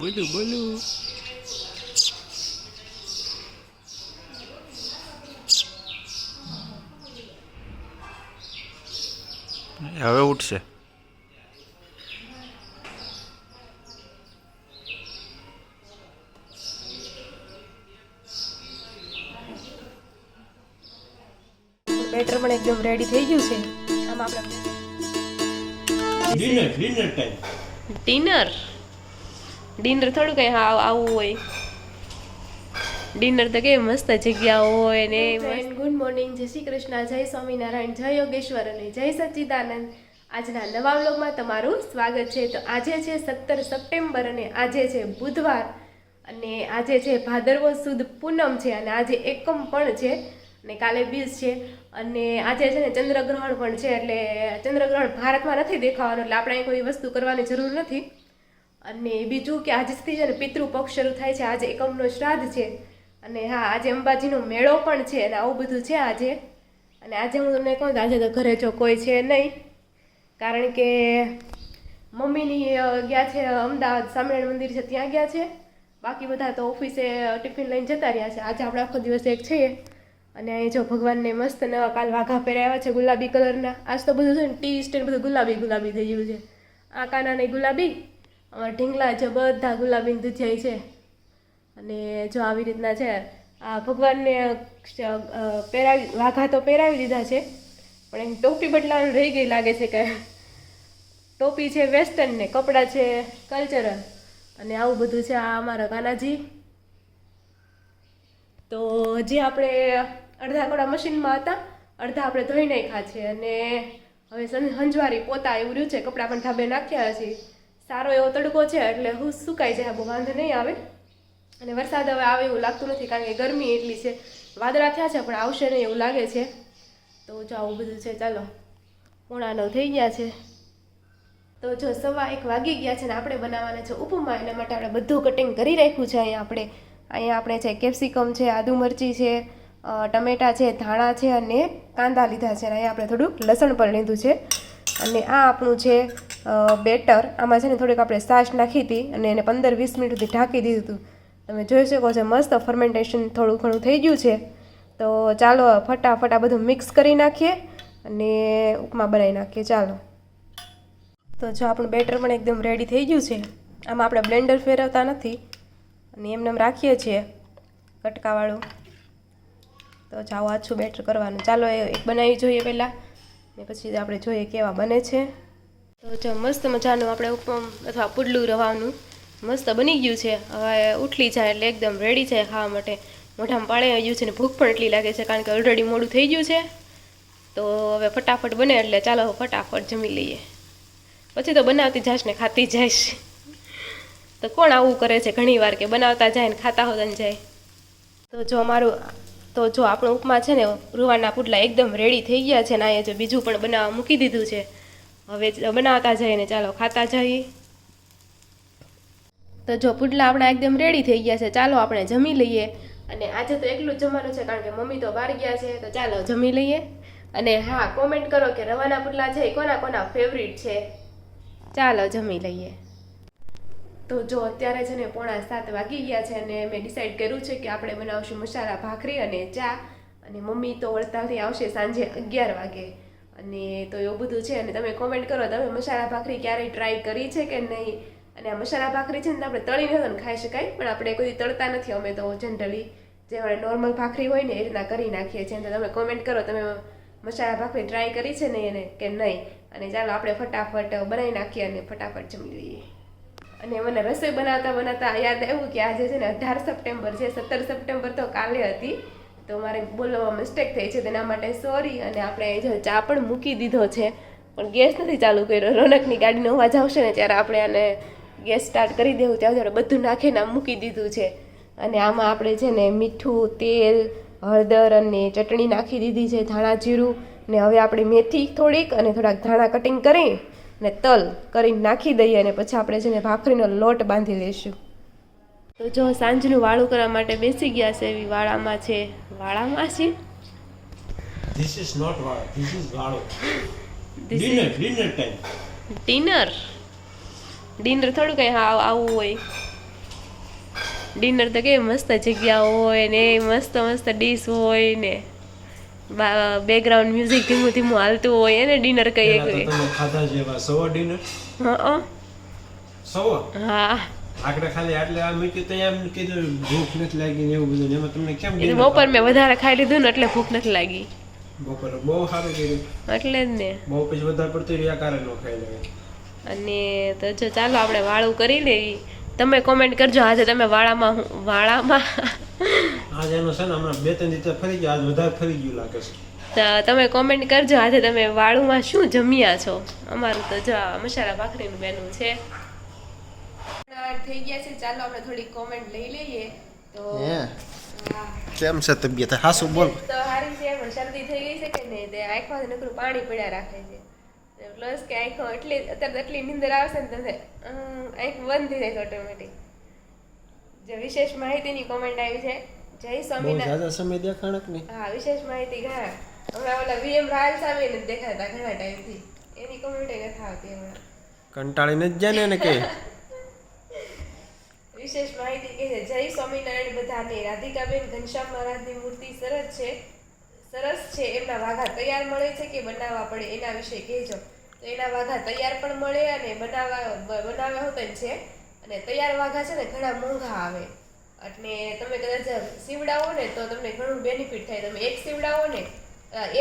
બોલું બોલું. હવે ઉઠશે. બેટર પણ એકદમ રેડી થઈ ગયું છે. આમ આપણે ડિનર થોડું કઈ આવું હોય. ડિનર તો કેવી મસ્ત જગ્યા હોય ને. ગુડ મોર્નિંગ, જય શ્રી કૃષ્ણ, જય સ્વામિનારાયણ, જય યોગેશ્વર અને જય સચ્ચિદાનંદ. આજના નવા વ્લોગમાં તમારું સ્વાગત છે. તો આજે છે 17 સપ્ટેમ્બર અને આજે છે બુધવાર અને આજે છે ભાદરવો સુદ પૂનમ છે અને આજે એકમ પણ છે અને કાલે બીજ છે અને આજે છે ને ચંદ્રગ્રહણ પણ છે. એટલે ચંદ્રગ્રહણ ભારતમાં નથી દેખાવાનું, એટલે આપણે કોઈ વસ્તુ કરવાની જરૂર નથી. અને બીજું કે આજથી છે ને પિતૃ પક્ષ શરૂ થાય છે. આજે એકમનો શ્રાદ્ધ છે અને હા, આજે અંબાજીનો મેળો પણ છે અને આવું બધું છે આજે. અને આજે હું તમને કહું તો આજે તો ઘરે જો કોઈ છે નહીં, કારણ કે મમ્મીની ગયા છે અમદાવાદ સ્વામિનારાયણ મંદિર છે ત્યાં ગયા છે. બાકી બધા તો ઓફિસે ટિફિન લઈને જતા રહ્યા છે. આજે આપણે આખો દિવસ એક છીએ અને અહીં જો ભગવાનને મસ્ત નવા કાલ વાઘા પહેરાવ્યા છે ગુલાબી કલરના. આજ તો બધું છે ને ટી સ્ટેન્ડ બધું ગુલાબી ગુલાબી થઈ ગયું છે. આ કાનાને ગુલાબી, અમારા ઢીંગલા છે બધા ગુલાબી દૂધિયાઈ છે. અને જો આવી રીતના છે આ ભગવાનને પહેરાવી વાઘા તો પહેરાવી દીધા છે, પણ એમ ટોપી બદલાવાનું રહી ગઈ લાગે છે કે ટોપી છે વેસ્ટર્ન ને કપડાં છે કલ્ચરલ અને આવું બધું છે. આ અમારા કાનાજી તો હજી આપણે અડધા કપડા મશીનમાં હતા, અડધા આપણે ધોઈ નાખ્યા છે અને હવે હંજવારી પોતા એવું રહ્યું છે. કપડાં પણ ધાબે નાખ્યા છે. સારો એવો તડકો છે એટલે હું સુકાઈ જાય, બહુ વાંધો નહીં આવે. અને વરસાદ હવે આવે એવું લાગતું નથી, કારણ કે ગરમી એટલી છે. વાદળા થયા છે પણ આવશે નહીં એવું લાગે છે. તો જો આવું બધું છે. ચાલો 8:45 થઈ ગયા છે. તો જો 1:15 વાગી ગયા છે ને આપણે બનાવવાના છે ઉપમા. એના માટે આપણે બધું કટિંગ કરી રાખ્યું છે. અહીંયા આપણે છે કેપ્સિકમ છે, આદુ મરચી છે, ટમેટા છે, ધાણા છે અને કાંદા લીધા છે. અને અહીંયા આપણે થોડુંક લસણ પણ લીધું છે. અને આ આપણું છે બેટર. આમાં છે ને થોડીક આપણે છાશ નાખી હતી અને એને 15-20 મિનિટ સુધી ઢાંકી દીધું હતું. તમે જોઈ શકો છો મસ્ત ફર્મેન્ટેશન થોડું ઘણું થઈ ગયું છે. તો ચાલો ફટાફટ આ બધું મિક્સ કરી નાખીએ અને ઉપમા બનાવી નાખીએ. ચાલો, તો જો આપણું બેટર પણ એકદમ રેડી થઈ ગયું છે. આમાં આપણે બ્લેન્ડર ફેરવતા નથી અને એમને રાખીએ છીએ કટકાવાળું. તો જાઓ આછું બેટર કરવાનું. ચાલો એક બનાવી જોઈએ પહેલાં ને પછી આપણે જોઈએ કેવા બને છે. તો જો મસ્ત મજાનું આપણે ઉપમ અથવા પુડલું રવાનું મસ્ત બની ગયું છે. હવે ઉઠલી જાય એટલે એકદમ રેડી છે ખાવા માટે. મોઢામાં પાણી આવી ગયું છે ને ભૂખ પણ એટલી લાગે છે, કારણ કે ઓલરેડી મોડું થઈ ગયું છે. તો હવે ફટાફટ બને એટલે ચાલો ફટાફટ જમી લઈએ. પછી તો બનાવતી જાશ ને ખાતી જાઈશ. તો કોણ આવું કરે છે ઘણી વાર કે બનાવતા જાય ને ખાતા હોતા જાય. તો જો આપણો ઉપમા છે ને રૂવાના પુડલા એકદમ રેડી થઈ ગયા છે ને અહીંયા જો બીજું પણ બનાવવા મૂકી દીધું છે. હવે બનાવતા જઈએ ને ચાલો ખાતા જઈએ. તો જો પુડલા આપણા એકદમ રેડી થઈ ગયા છે. ચાલો આપણે જમી લઈએ. અને આજે તો એકલું જ જમવાનું છે, કારણ કે મમ્મી તો બહાર ગયા છે. તો ચાલો જમી લઈએ. અને હા, કોમેન્ટ કરો કે રવાના પુડલા છે એ કોના કોના ફેવરિટ છે. ચાલો જમી લઈએ. તો જો અત્યારે છે ને 6:45 વાગી ગયા છે અને મેં ડિસાઈડ કર્યું છે કે આપણે બનાવશું મસાલા ભાખરી અને ચા. અને મમ્મી તો વળતાથી આવશે સાંજે 11 વાગે. અને તો એવું બધું છે. અને તમે કોમેન્ટ કરો તમે મસાલા ભાખરી ક્યારેય ટ્રાય કરી છે કે નહીં. અને આ મસાલા ભાખરી છે ને આપણે તળીને તો ખાઈ શકાય, પણ આપણે કોઈ તળતા નથી. અમે તો જનરલી જે નોર્મલ ભાખરી હોય ને એ રીતના કરી નાખીએ છીએ. તો તમે કોમેન્ટ કરો તમે મસાલા ભાખરી ટ્રાય કરી છે ને એને કે નહીં. અને ચાલો આપણે ફટાફટ બનાવી નાખીએ અને ફટાફટ જમી લઈએ. અને મને રસોઈ બનાવતા યાદ આવ્યું કે આજે છે ને 18 સપ્ટેમ્બર છે. 17 સપ્ટેમ્બર તો કાલે હતી, તો મારે બોલવામાં મિસ્ટેક થઈ છે, તેના માટે સોરી. અને આપણે જો ચા પણ મૂકી દીધો છે, પણ ગેસ નથી ચાલુ કર્યો. રોનકની ગાડીનો અવાજ આવશે ને ત્યારે આપણે આને ગેસ સ્ટાર્ટ કરી દેવું. ત્યાં આપણે બધું નાખીને મૂકી દીધું છે. અને આમાં આપણે છે ને મીઠું, તેલ, હળદર અને ચટણી નાખી દીધી છે, ધાણા જીરું. ને હવે આપણે મેથી થોડીક અને થોડાક ધાણા કટિંગ કરી ને તલ કરીને નાખી દઈએ. અને પછી આપણે છે ને ભાખરીનો લોટ બાંધી લઈશું. તો જો સાંજનું વાળું કરવા માટે બેસી ગયા છે. એવી વાળામાં છે This is not vada, this is vado. Dinner time. Dinner થોડું કંઈ આવું હોય. ડિનર તો કેવી મસ્ત જગ્યા હોય ને મસ્ત મસ્ત ડીશ હોય ને બેકગ્રાઉન્ડ મ્યુઝિક ધીમું ધીમું હાલતું હોય એને ડિનર કહીએ પેલા તો કે તમે ખાધા જેવા સવા ડિનર સવા હા આગળ ખાલી આટલે આ મૂક્યું તો એમ કીધું ભૂખ નથી લાગી ને એવું બધું ને એમાં તમને કેમ એ dinner બપોર મેં વધારે ખાઈ લીધું ને એટલે ભૂખ નથી લાગી બપોરે બહુ સારું કર્યું એટલે જ ને બહુ પછી વધારે પડતું રહ્યા કારણ નો ખાઈ લેવાય અને તો જો ચાલો આપણે વાળું કરી લેવી તમે કોમેન્ટ કરજો આજે તમે વાળામાં આજ એનો છે ને હમણાં 2-3 દિવસ ફરી ગયો આજ વધારે ફરી ગયું લાગે છે તો તમે કોમેન્ટ કરજો આજે તમે વાળુમાં શું જમ્યા છો અમારું તો જો આ મસાલા ભાખરીનું મેનુ છે થઈ ગયા છે ચાલો આપણે થોડી કોમેન્ટ લઈ લઈએ તો કેમ છે તબિયત હાસુ બોલ તો સારી છે પણ શરદી થઈ ગઈ છે કે નહીં તે આંખમાં નકરું પાણી પડ્યા રાખે છે પ્લસ કે આંખો એટલી અત્યારે એટલી નીંદર આવશે ને તમે આંખ બંધ થઈ જાય ઓટોમેટિક જે વિશેષ માહિતીની કોમેન્ટ આવી છે જય બહુ સ્વામિનારાયણ જ્યાદા સમય દેખાણક નહીં હા વિશેષ માહિતી ઘણા હમણાં ઓલા વીએમ રાયલ સામે નથી દેખાતા ઘણા ટાઈમથી એની કોમેન્ટ નથી આવતી હમણાં કંટાળીને જ જાય ને કે વિશેષ માહિતી કહે છે જય સ્વામિનારાયણ બધાને રાધિકાબેન ઘનશ્યામ મહારાજની મૂર્તિ સરસ છે એમના વાઘા તૈયાર મળે છે કે બનાવવા પડે એના વિશે કહેજો તો એના વાઘા તૈયાર પણ મળે અને બનાવ્યા હોતા છે અને તૈયાર વાઘા છે ને ઘણા મોંઘા આવે એટલે તમે કદાચ સીવડાવો ને તો તમને ઘણું બેનિફિટ થાય તમે એક સીવડાવો ને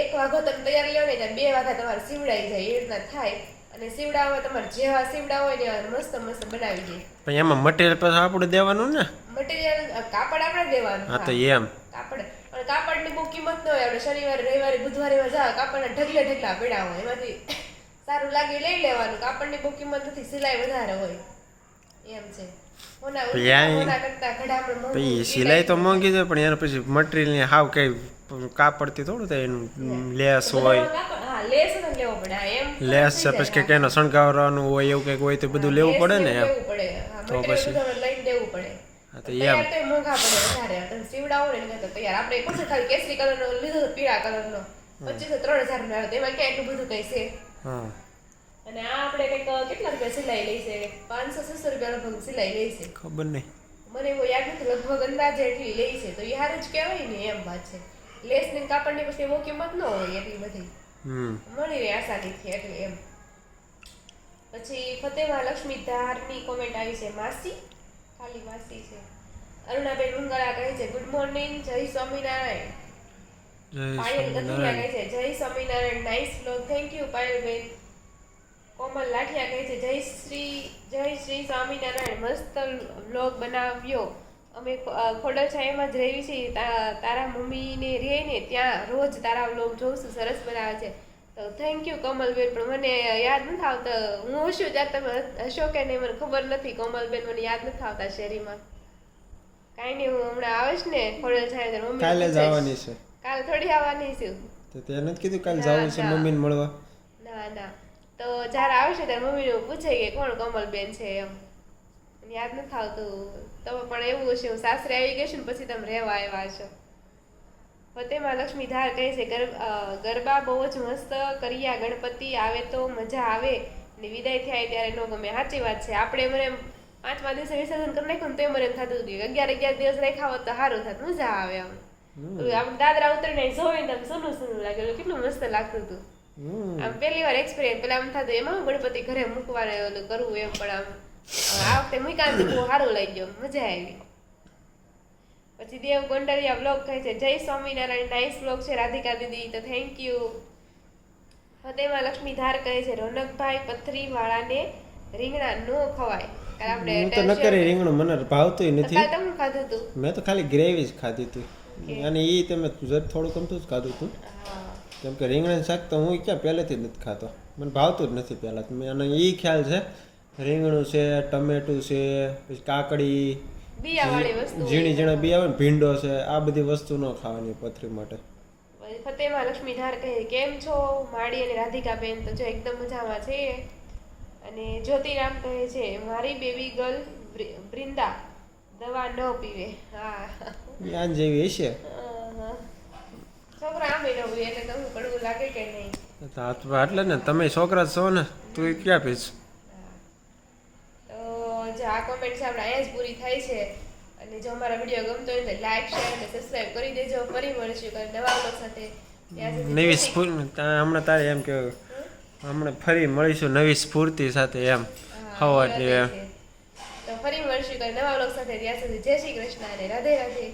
એક વાઘો તમે તૈયાર લ્યો ને ત્યાં 2 વાઘા તમારે સીવડાઈ જાય એ રીતના થાય અને સીવડાવવા તમારે જેવા સીવડા હોય ને મસ્ત મસ્ત બનાવી દે પણ એમાં મટીરિયલ પછી આપણે દેવાનું ને મટીરિયલ કાપડ આપણે દેવાનું હા તો એમ કાપડ પણ કાપડની બહુ કિંમત ન હોય આપણે શનિવારે રવિવારે બુધવારે જા કાપડના ઢગલા પડ્યા હોય એમાંથી સારું લાગે લઈ લેવાનું કાપડની બહુ કિંમત નથી સિલાઈ વધારે હોય એમ છે પછી સિલાઈ તો મોંઘી છે પણ એના પછી મટીરિયલ ને હાવ કઈ કાપડથી થોડું થાય એનું લેસ હોય લેસ છે પછી કે એનો શણગારવાનું હોય એવું કંઈક હોય તો બધું લેવું પડે ને એમ તો પછી હા તો એમ મોંઘા પડે વધારે તમે સીવડાવો ને તો તૈયાર આપણે કોણ ખાલી કેસરી કલરનો લીધો પીળા કલરનો 2500-3000 નો આવે એમાં ક્યાં એટલું બધું કઈ છે હા અને આ આપણે કંઈક કેટલા રૂપિયા સિલાઈ લઈ છે 500-600 રૂપિયા લગભગ સિલાઈ લઈ છે ખબર નહીં મને એવું યાદ નથી લગભગ અંદાજે એટલી લઈ છે તો એ હારું જ કહેવાય ને એમ વાત છે લેસ ને કાપડની પછી બહુ કિંમત ન હોય એટલી બધી મળી રહે આસાનીથી એટલે એમ પછી ફતેવા લક્ષ્મી ધારની કોમેન્ટ આવી છે માસી ખાલી માસી છે અરુણાબેન મુંગળા કહે છે ગુડ મોર્નિંગ જય સ્વામિનારાયણ પાયલ ગથિયા કહે છે જય Swaminarayan nice vlog thank you પાયલબેન કોમલ લાઠિયા કહે છે જય શ્રી સ્વામિનારાયણ મસ્ત વ્લોગ બનાવ્યો અમે ખોડલછાયામાં જ રહી છીએ તારા મમ્મીને રહે ને ત્યાં રોજ તારા વ્લોગ જોઉં છું સરસ બનાવે છે તો થેન્ક યુ કોમલબેન પણ મને યાદ નથી આવતા હું હશું ત્યારે તમે હશો કે નહીં મને ખબર નથી કોમલબેન મને યાદ નથી આવતા શેરીમાં કાંઈ નહીં હું હમણાં આવીશ ને ખોડલછાયા મમ્મી કાલે જ આવવાની છે કાલે થોડી આવવાની છું તો તે નથી કીધું કાલે જવું છે મમ્મીને મળવા ના તો જ્યારે આવશે ત્યારે મમ્મીને પૂછે કે કોણ કોમલબેન છે એમ યાદ નથી આવતું તમે પણ એવું હશે હું સાસરે આવી ગઈ છું ને પછી તમે રહેવા આવ્યા છો ફતેમાં લક્ષ્મી ધાર કહે છે ગરબા બહુ જ મસ્ત કર્યા ગણપતિ આવે તો મજા આવે ને વિદાય થાય ત્યારે ન ગમે સાચી વાત છે આપણે મને 5મા દિવસે વિસર્જન કરી નાખ્યું ને તો મને એમ થતું હતું 11 દિવસ રાખ્યા હોત તો સારું થાત મજા આવે આમ આપણે દાદરા ઉતરીને જોઈને આમ સૂનું લાગેલું કેટલું મસ્ત લાગતું હતું આમ પહેલી વાર એક્સપિરિયન્સ પેલા આમ થતું એમાં ગણપતિ ઘરે મૂકવાને ઓલું કરવું એમ પણ આમ આ વખતે મૂક્યા બહુ સારું લાગી ગયો મજા આવી પછી દેવ ગોંડલિયા બ્લોગ કહે છે જય સ્વામિનારાયણ નાઇસ બ્લોગ છે રાધિકા દીદી તો થેન્ક યુ ફતેમાં લક્ષ્મી ધાર કહે છે રોનકભાઈ પથરી વાળાને રીંગણા નો ખવાય આપણે હું તો ન કરી રીંગણું મને ભાવતું નથી તમે ખાધું હતું મેં તો ખાલી ગ્રેવી જ ખાધી હતી અને એ તમે થોડું કમતું જ ખાધું હતું કેમ કે રીંગણાનું શાક તો હું ક્યાં પહેલેથી જ નથી ખાતો મને ભાવતું જ નથી પહેલાં અને એ ખ્યાલ છે રીંગણું છે ટમેટું છે પછી કાકડી ઝીણી ઝીણા બી આવે ને ભીંડો છે આ બધી વસ્તુ ન ખાવાની પથરી માટે ફતેમાં લક્ષ્મી ધાર કહે કેમ છો માડી અને રાધિકાબેન તો જો એકદમ મજામાં છે અને જ્યોતિરામ કહે છે મારી બેબી ગર્લ બ્રિંદા દવા ન પીવે હા આન જેવી હશે છોકરા આમે ન પીવે એટલે તમને કડવું લાગે કે નહીં એટલે ને તમે છોકરા છો ને તું ક્યાં પીશ તો જે આ કોમેન્ટ છે આપણે અહીંયા જ પૂરી થાય છે અને જો અમારો વિડીયો ગમતો હોય તો લાઈક શેર અને સબસ્ક્રાઇબ કરી દેજો. ફરી મળીશું કોઈ નવા વ્લોગ સાથે. ત્યાં સુધી નવી સ્ફૂર્તિ હમણાં તારે એમ કે હમણાં ફરી મળીશું નવી સ્ફૂર્તિ સાથે એમ હવા તો ફરી મળીશું કોઈ નવા વ્લોગ સાથે. ત્યાં સુધી જય શ્રી કૃષ્ણ અને રાધે રાધે.